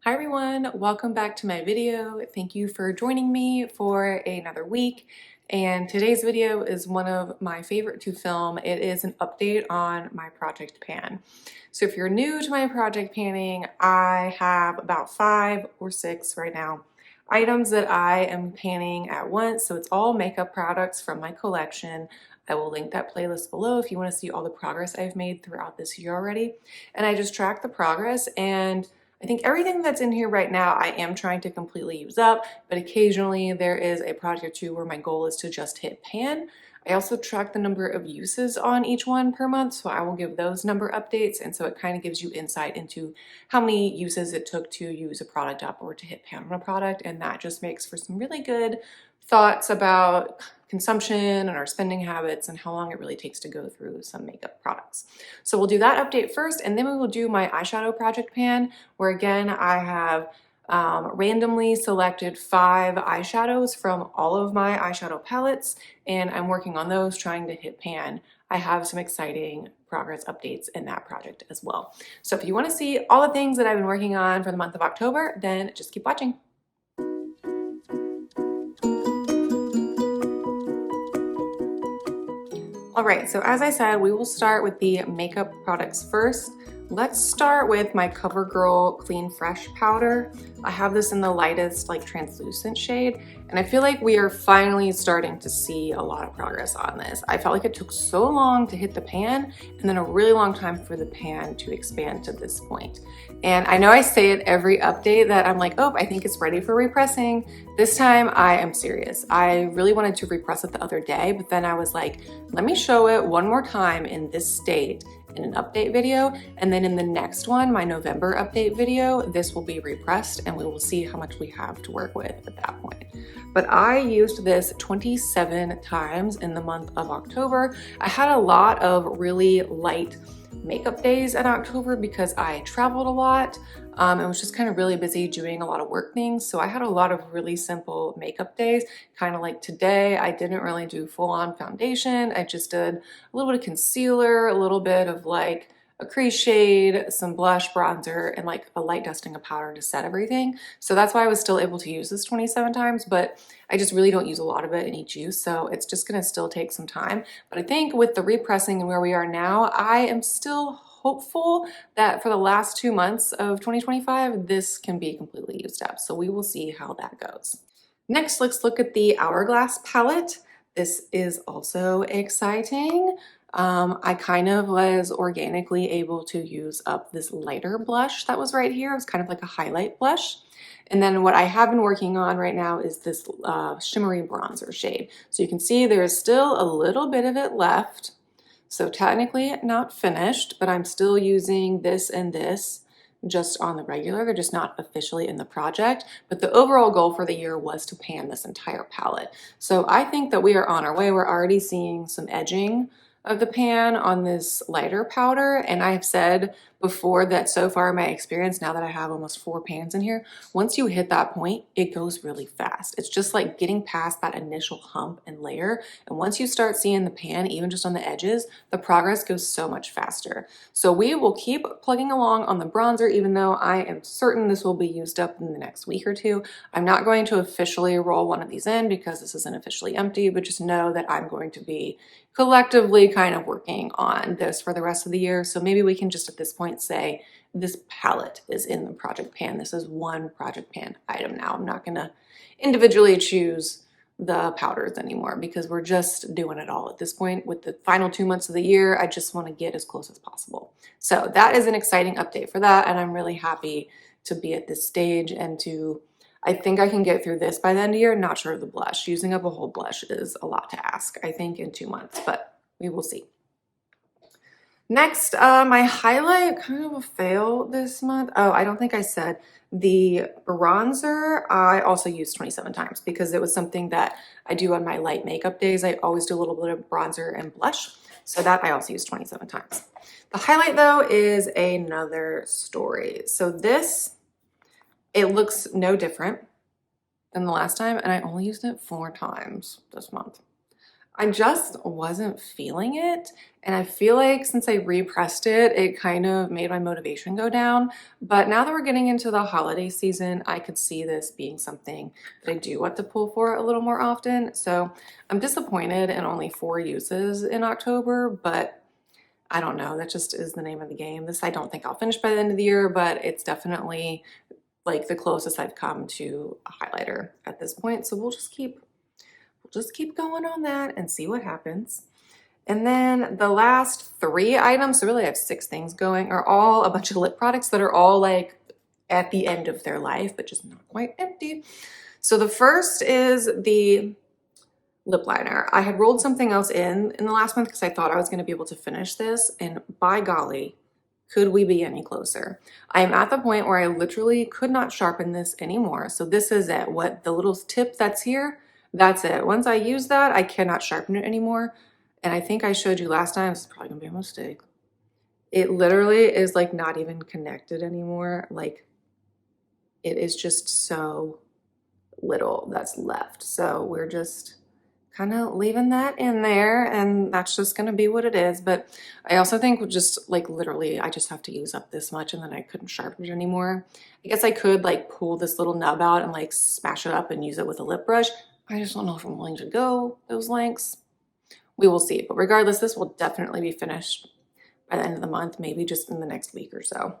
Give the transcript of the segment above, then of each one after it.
Hi everyone, welcome back to my video. Thank you for joining me for another week. And today's video is one of my favorite to film. It is an update on my project pan. So if you're new to my project panning, I have about 5 or 6 right now items that I am panning at once. So it's all makeup products from my collection. I will link that playlist below if you want to see all the progress I've made throughout this year already. And I just track the progress, and I think everything that's in here right now I am trying to completely use up, but occasionally there is a project or two where my goal is to just hit pan. I also track the number of uses on each one per month, so I will give those number updates, and so it kind of gives you insight into how many uses it took to use a product up or to hit pan on a product, and that just makes for some really good thoughts about consumption and our spending habits and how long it really takes to go through some makeup products. So we'll do that update first, and then we will do my eyeshadow project pan, where again I have randomly selected 5 eyeshadows from all of my eyeshadow palettes, and I'm working on those, trying to hit pan. I have some exciting progress updates in that project as well. So if you want to see all the things that I've been working on for the month of October, then just keep watching. All right, so as I said, we will start with the makeup products first. Let's start with my CoverGirl Clean Fresh powder. I have this in the lightest, like translucent shade, and I feel like we are finally starting to see a lot of progress on this. I felt like it took so long to hit the pan, and then a really long time for the pan to expand to this point. And I know I say it every update that I'm like, oh, I think it's ready for repressing. This time I am serious. I really wanted to repress it the other day, but then I was like, let me show it one more time in this state in an update video, and then in the next one, my November update video, this will be repressed and we will see how much we have to work with at that point. But I used this 27 times in the month of October. I had a lot of really light makeup days in October because I traveled a lot and was just kind of really busy doing a lot of work things. So I had a lot of really simple makeup days, kind of like today. I didn't really do full-on foundation. I just did a little bit of concealer, a little bit of like a crease shade, some blush, bronzer, and like a light dusting of powder to set everything. So that's why I was still able to use this 27 times, but I just really don't use a lot of it in each use, so it's just gonna still take some time. But I think with the repressing and where we are now, I am still hopeful that for the last 2 months of 2025, this can be completely used up. So we will see how that goes. Next, let's look at the Hourglass palette. This is also exciting. I kind of was organically able to use up this lighter blush that was right here. It was kind of like a highlight blush. And then what I have been working on right now is this shimmery bronzer shade. So you can see there's still a little bit of it left. So technically not finished, but I'm still using this and this just on the regular. They're just not officially in the project, but the overall goal for the year was to pan this entire palette. So I think that we are on our way. We're already seeing some edging of the pan on this lighter powder, and I've said before that so far in my experience, now that I have almost 4 pans in here, once you hit that point, it goes really fast. It's just like getting past that initial hump and layer, and once you start seeing the pan, even just on the edges, the progress goes so much faster. So we will keep plugging along on the bronzer, even though I am certain this will be used up in the next week or 2. I'm not going to officially roll one of these in because this isn't officially empty, but just know that I'm going to be collectively kind of working on this for the rest of the year. So maybe we can just at this point say this palette is in the project pan. This is one project pan item now. I'm not gonna individually choose the powders anymore because we're just doing it all at this point. With the final 2 months of the year, I just want to get as close as possible. So that is an exciting update for that, and I'm really happy to be at this stage and to, I think I can get through this by the end of the year. Not sure of the blush. Using up a whole blush is a lot to ask, I think, in 2 months, but we will see. Next, my highlight, kind of a fail this month. Oh, I don't think I said the bronzer I also used 27 times because it was something that I do on my light makeup days. I always do a little bit of bronzer and blush, so that I also used 27 times. The highlight though is another story. So this, it looks no different than the last time, and I only used it 4 times this month. I just wasn't feeling it. And I feel like since I repressed it, it kind of made my motivation go down. But now that we're getting into the holiday season, I could see this being something that I do want to pull for a little more often. So I'm disappointed in only 4 uses in October, but I don't know. That just is the name of the game. This I don't think I'll finish by the end of the year, but it's definitely like the closest I've come to a highlighter at this point. So we'll just keep going on that and see what happens. And then the last 3 items, so really I have 6 things going, are all a bunch of lip products that are all like at the end of their life, but just not quite empty. So the first is the lip liner. I had rolled something else in the last month because I thought I was going to be able to finish this, and by golly, could we be any closer? I am at the point where I literally could not sharpen this anymore. So this is it. What the little tip that's here, that's it. Once I use that, I cannot sharpen it anymore. And I think I showed you last time, it's probably gonna be a mistake. It literally is like not even connected anymore. Like it is just so little that's left. So we're just kind of leaving that in there, and that's just going to be what it is. But I also think just like literally I just have to use up this much, and then I couldn't sharpen it anymore. I guess I could like pull this little nub out and like smash it up and use it with a lip brush. I just don't know if I'm willing to go those lengths. We will see. But regardless, this will definitely be finished by the end of the month, maybe just in the next week or so.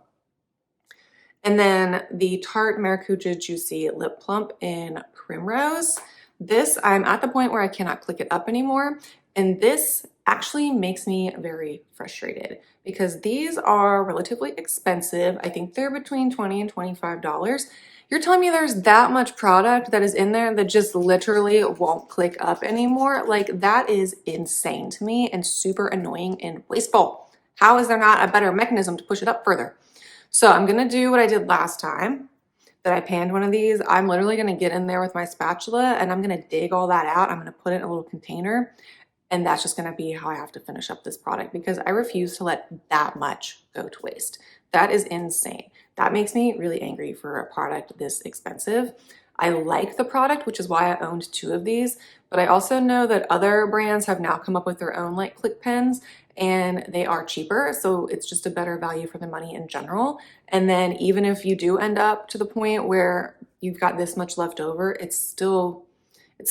And then the Tarte Maracuja Juicy Lip Plump in Primrose. This, I'm at the point where I cannot click it up anymore. And this actually makes me very frustrated because these are relatively expensive. I think they're between $20 and $25. You're telling me there's that much product that is in there that just literally won't click up anymore? Like that is insane to me and super annoying and wasteful. How is there not a better mechanism to push it up further? So I'm gonna do what I did last time that I panned one of these. I'm literally gonna get in there with my spatula and I'm gonna dig all that out. I'm gonna put it in a little container, and that's just gonna be how I have to finish up this product because I refuse to let that much go to waste. That is insane. That makes me really angry for a product this expensive. I like the product, which is why I owned 2 of these, but I also know that other brands have now come up with their own like click pens, and they are cheaper, so it's just a better value for the money in general. And then even if you do end up to the point where you've got this much left over, it's still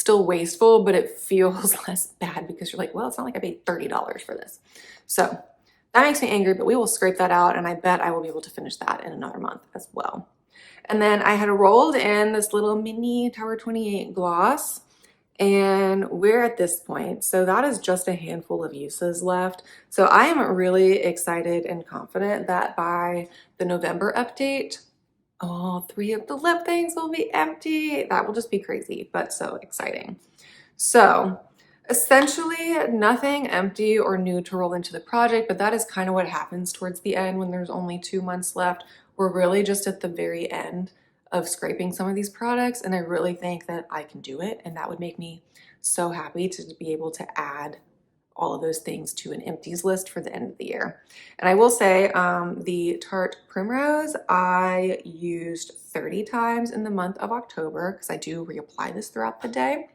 wasteful, but it feels less bad because you're like, well, it's not like I paid $30 for this. So that makes me angry, but we will scrape that out, and I bet I will be able to finish that in another month as well. And then I had rolled in this little mini Tower 28 gloss, and we're at this point. So that is just a handful of uses left. So I am really excited and confident that by the November update, all 3 of the lip things will be empty. That will just be crazy, but so exciting. So essentially nothing empty or new to roll into the project, but that is kind of what happens towards the end when there's only 2 months left. We're really just at the very end of scraping some of these products, and I really think that I can do it, and that would make me so happy to be able to add all of those things to an empties list for the end of the year. And I will say the Tarte Primrose I used 30 times in the month of October because I do reapply this throughout the day.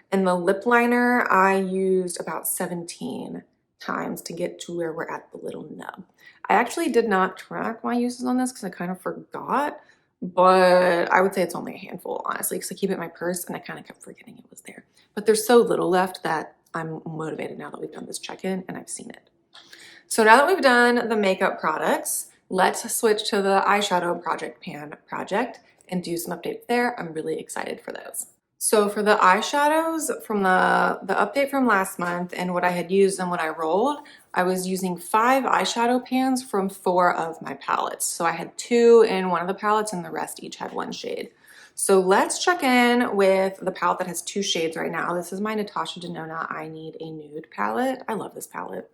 And the lip liner I used about 17 times to get to where we're at the little nub. I actually did not track my uses on this because I kind of forgot, but I would say it's only a handful, honestly, because I keep it in my purse and I kind of kept forgetting it was there. But there's so little left that I'm motivated now that we've done this check-in and I've seen it. So now that we've done the makeup products, let's switch to the eyeshadow project pan project and do some updates there. I'm really excited for those. So for the eyeshadows from the update from last month and what I had used and what I rolled, I was using 5 eyeshadow pans from 4 of my palettes. So I had 2 in one of the palettes and the rest each had 1 shade. So let's check in with the palette that has 2 shades right now. This is my Natasha Denona I Need a Nude palette. I love this palette.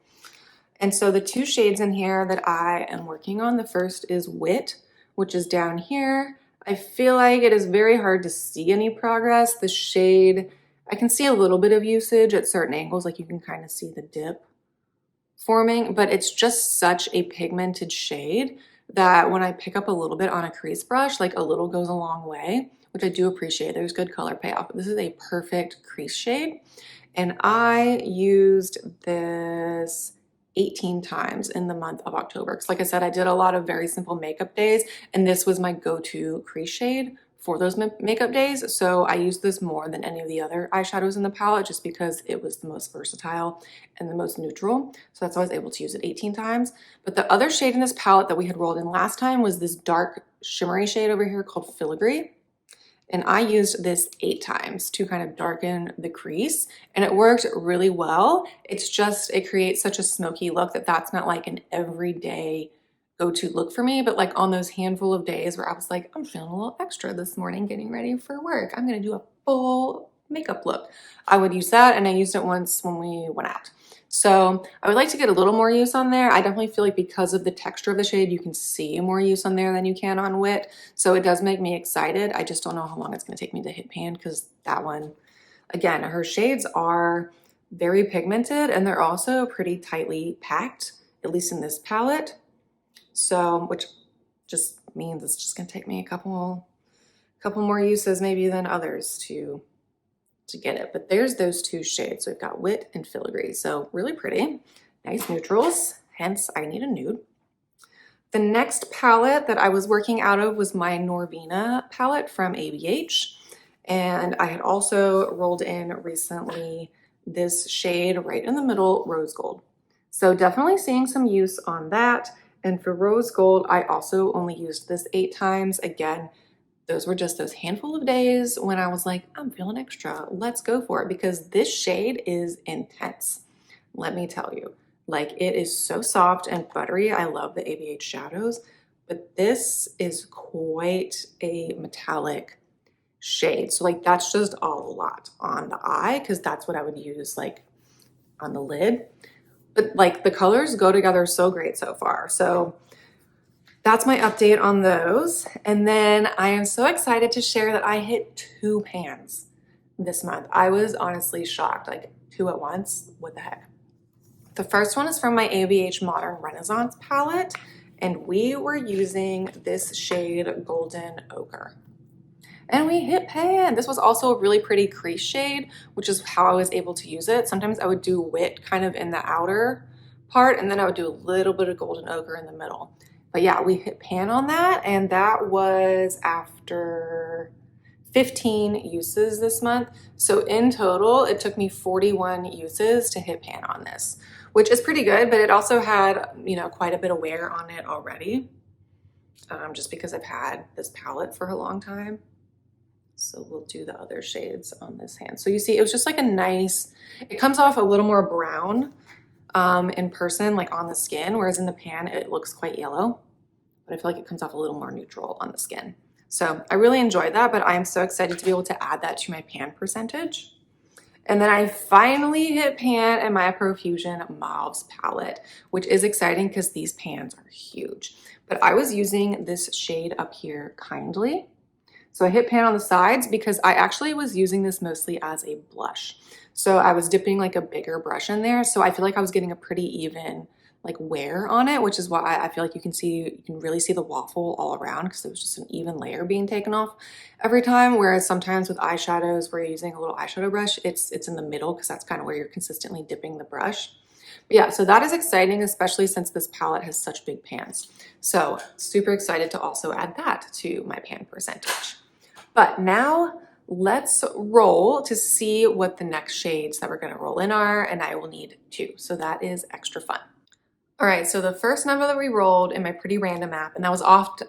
And so the 2 shades in here that I am working on, the first is Wit, which is down here. I feel like it is very hard to see any progress. The shade, I can see a little bit of usage at certain angles, like you can kind of see the dip forming, but it's just such a pigmented shade that when I pick up a little bit on a crease brush, like a little goes a long way, which I do appreciate. There's good color payoff. This is a perfect crease shade. And I used this 18 times in the month of October. Because like I said, I did a lot of very simple makeup days, and this was my go-to crease shade for those makeup days. So I used this more than any of the other eyeshadows in the palette just because it was the most versatile and the most neutral. So that's why I was able to use it 18 times. But the other shade in this palette that we had rolled in last time was this dark shimmery shade over here called Filigree. And I used this 8 times to kind of darken the crease, and it worked really well. It's just, it creates such a smoky look that's not like an everyday go-to look for me, but like on those handful of days where I was like, I'm feeling a little extra this morning getting ready for work, I'm gonna do a full makeup look, I would use that. And I used it once when we went out. So I would like to get a little more use on there. I definitely feel like because of the texture of the shade, you can see more use on there than you can on Wit. So it does make me excited. I just don't know how long it's gonna take me to hit pan because that one, again, her shades are very pigmented and they're also pretty tightly packed, at least in this palette. So, which just means it's just gonna take me a couple more uses maybe than others to get it. But there's those 2 shades. So we've got Wit and Filigree. So really pretty, nice neutrals, hence I need a nude. The next palette that I was working out of was my Norvina palette from ABH. And I had also rolled in recently this shade right in the middle, Rose Gold. So definitely seeing some use on that. And for Rose Gold, I also only used this 8 times. Again, those were just those handful of days when I was like, I'm feeling extra, let's go for it, because this shade is intense. Let me tell you, like it is so soft and buttery. I love the ABH shadows, but this is quite a metallic shade. So like that's just a lot on the eye because that's what I would use like on the lid. But like the colors go together so great so far. So that's my update on those. And then I am so excited to share that I hit 2 pans this month. I was honestly shocked, like 2 at once, what the heck? The first one is from my ABH Modern Renaissance palette, and we were using this shade Golden Ochre. And we hit pan. This was also a really pretty crease shade, which is how I was able to use it. Sometimes I would do Wit kind of in the outer part, and then I would do a little bit of Golden Ochre in the middle. But yeah, we hit pan on that, and that was after 15 uses this month. So in total, it took me 41 uses to hit pan on this, which is pretty good, but it also had, you know, quite a bit of wear on it already, just because I've had this palette for a long time. So we'll do the other shades on this hand. So you see, it was just like a nice, it comes off a little more brown in person, like on the skin, whereas in the pan, it looks quite yellow, but I feel like it comes off a little more neutral on the skin. So I really enjoyed that, but I am so excited to be able to add that to my pan percentage. And then I finally hit pan in my Profusion Mauves palette, which is exciting because these pans are huge. But I was using this shade up here, Kindly. So I hit pan on the sides because I actually was using this mostly as a blush. So I was dipping like a bigger brush in there. So I feel like I was getting a pretty even like wear on it, which is why I feel like you can really see the waffle all around because it was just an even layer being taken off every time. Whereas sometimes with eyeshadows where you're using a little eyeshadow brush, it's in the middle because that's kind of where you're consistently dipping the brush. But yeah, so that is exciting, especially since this palette has such big pans. So super excited to also add that to my pan percentage. But now let's roll to see what the next shades that we're gonna roll in are, and I will need 2. So that is extra fun. All right, so the first number that we rolled in my Pretty Random app, and that was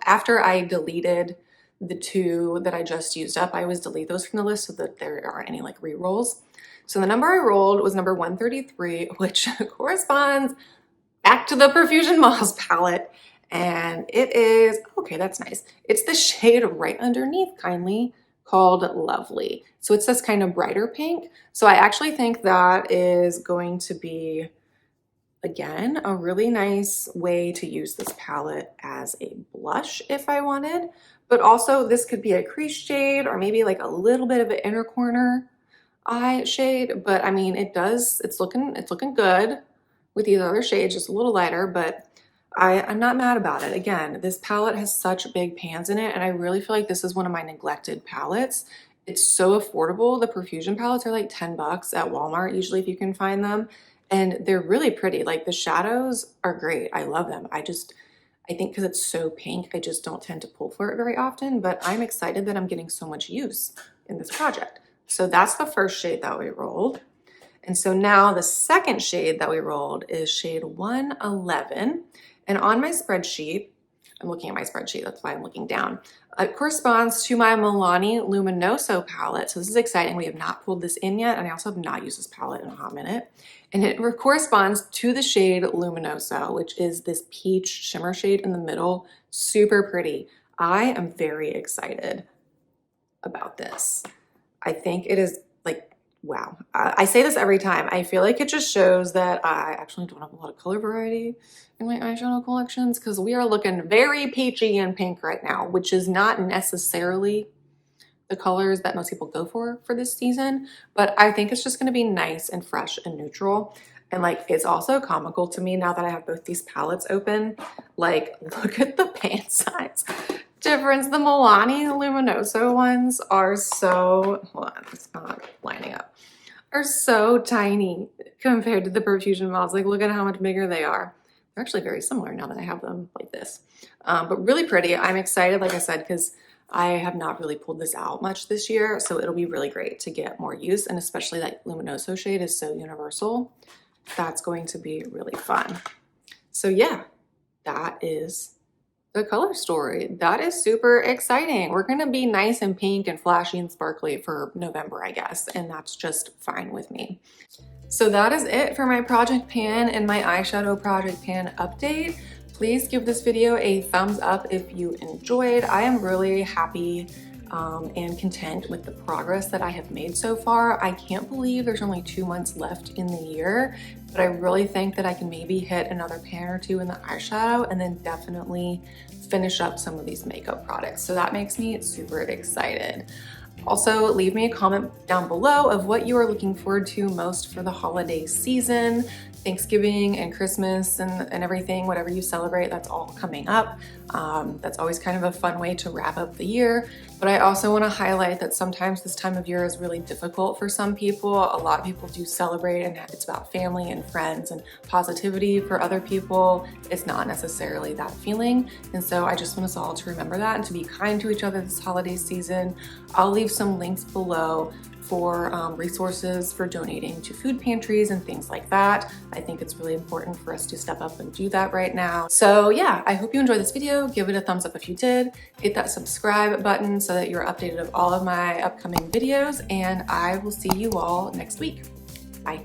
after I deleted the 2 that I just used up. I always delete those from the list so that there aren't any like re-rolls. So the number I rolled was number 133, which corresponds back to the Profusion Mauves palette. And it is, okay, that's nice. It's the shade right underneath Kindly called Lovely. So it's this kind of brighter pink. So I actually think that is going to be, again, a really nice way to use this palette as a blush if I wanted. But also this could be a crease shade or maybe like a little bit of an inner corner eye shade. But I mean, it's looking good with these other shades, just a little lighter, but I'm not mad about it. Again, this palette has such big pans in it, and I really feel like this is one of my neglected palettes. It's so affordable. The Profusion palettes are like 10 bucks at Walmart, usually if you can find them. And they're really pretty. Like the shadows are great. I love them. I think because it's so pink, I just don't tend to pull for it very often, but I'm excited that I'm getting so much use in this project. So that's the first shade that we rolled. And so now the second shade that we rolled is shade 111. And on my spreadsheet, I'm looking at my spreadsheet, that's why I'm looking down. It corresponds to my Milani Luminoso palette. So this is exciting. We have not pulled this in yet, and I also have not used this palette in a hot minute. And it corresponds to the shade Luminoso, which is this peach shimmer shade in the middle. Super pretty. I am very excited about this. I think it is like, wow. I say this every time. I feel like it just shows that I actually don't have a lot of color variety in my eyeshadow collections because we are looking very peachy and pink right now, which is not necessarily the colors that most people go for this season, but I think it's just going to be nice and fresh and neutral. And like, it's also comical to me now that I have both these palettes open. Like, look at the pan size difference. The Milani Luminoso ones are so, hold on, it's not lining up, are so tiny compared to the Profusion models. Like, look at how much bigger they are. They're actually very similar now that I have them like this. But really pretty. I'm excited, like I said, because I have not really pulled this out much this year, so it'll be really great to get more use, and especially that Luminoso shade is so universal. That's going to be really fun. So yeah, that is the color story. That is super exciting. We're gonna be nice and pink and flashy and sparkly for November, I guess, and that's just fine with me. So that is it for my project pan and my eyeshadow project pan update. Please give this video a thumbs up if you enjoyed. I am really happy and content with the progress that I have made so far. I can't believe there's only 2 months left in the year, but I really think that I can maybe hit another pan or two in the eyeshadow and then definitely finish up some of these makeup products. So that makes me super excited. Also, leave me a comment down below of what you are looking forward to most for the holiday season. Thanksgiving and Christmas and everything, whatever you celebrate, that's all coming up. That's always kind of a fun way to wrap up the year. But I also want to highlight that sometimes this time of year is really difficult for some people. A lot of people do celebrate and it's about family and friends and positivity. For other people, it's not necessarily that feeling. And so I just want us all to remember that and to be kind to each other this holiday season. I'll leave some links below for resources for donating to food pantries and things like that. I think it's really important for us to step up and do that right now. So yeah, I hope you enjoyed this video. Give it a thumbs up if you did. Hit that subscribe button so that you're updated of all of my upcoming videos, and I will see you all next week. Bye.